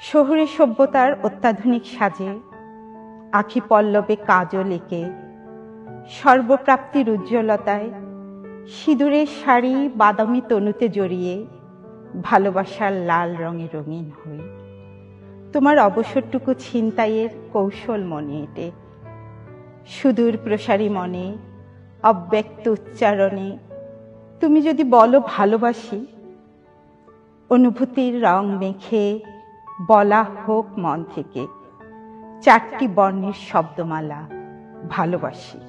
শহুরে সভ্যতার অত্যাধুনিক সাজে আখি পল্লবে কাজল এঁকে সর্বপ্রাপ্তির উজ্জ্বলতায় সিঁদুরের শাড়ি বাদামি তনুতে জড়িয়ে ভালোবাসার লাল রঙে রঙিন হই। তোমার অবসরটুকু ছিনতাইয়ের কৌশল মনে এঁটে সুদূর প্রসারী মনে অব্যক্ত উচ্চারণে তুমি যদি বলো ভালোবাসি, অনুভূতির রং মেখে বলা হোক মন থেকে চারটি বর্ণের শব্দমালা ভালোবাসি।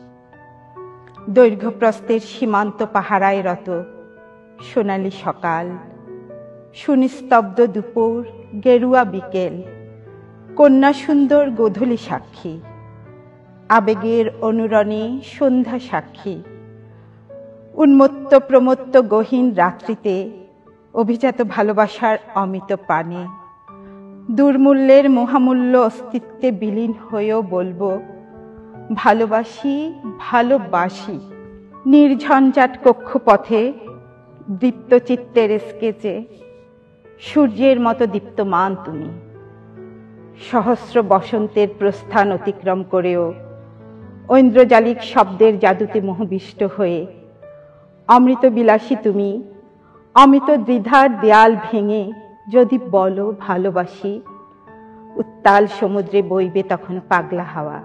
দৈর্ঘ্যপ্রস্থের সীমান্ত পাহারায় রত সোনালি সকাল, সুনিস্তব্ধ দুপুর, গেরুয়া বিকেল, কন্যা সুন্দর গোধূলি সাক্ষী, আবেগের অনুরণে সন্ধ্যা সাক্ষী, উন্মত্ত প্রমত্ত গহীন রাত্রিতে অভিজাত ভালোবাসার অমিত পানে দুর্মূল্যের মহামূল্য অস্তিত্বে বিলীন হয়েও বলবো ভালোবাসি ভালোবাসি। নির্ঝঞ্ঝাট কক্ষপথে দীপ্ত চিত্তের স্কেচে সূর্যের মতো দীপ্তমান তুমি, সহস্র বসন্তের প্রস্থান অতিক্রম করেও ঐন্দ্রজালিক শব্দের জাদুতে মোহবিষ্ট হয়ে অমৃত বিলাসী তুমি। অমিত দ্বিধার দেয়াল ভেঙে যদি বলো ভালোবাসি, উত্তাল সমুদ্রে বইবে তখন পাগলা হাওয়া,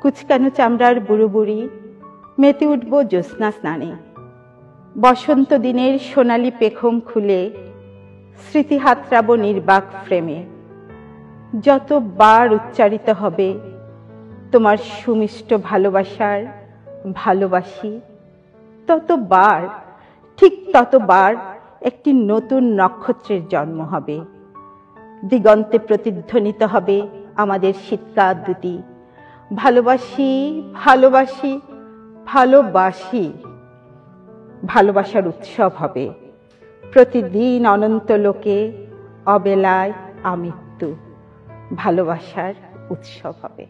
কুচকানো চামড়ার বুড়ো বুড়ি মেতে উঠব জ্যোৎস্না স্নানে। বসন্ত দিনের সোনালি পেখম খুলে স্মৃতি হাতড়াব নির্বাক ফ্রেমে। যতবার উচ্চারিত হবে তোমার সুমিষ্ট ভালোবাসার ভালোবাসি, ততবার ঠিক ততবার একটি নতুন নক্ষত্রের জন্ম হবে। দিগন্তে প্রতিধ্বনিত হবে আমাদের শীতকার দুটি ভালোবাসি ভালোবাসি ভালোবাসি। ভালোবাসার উৎসব হবে প্রতিদিন অনন্ত লোকে, অবেলায় আমৃত্যু ভালোবাসার উৎসব হবে।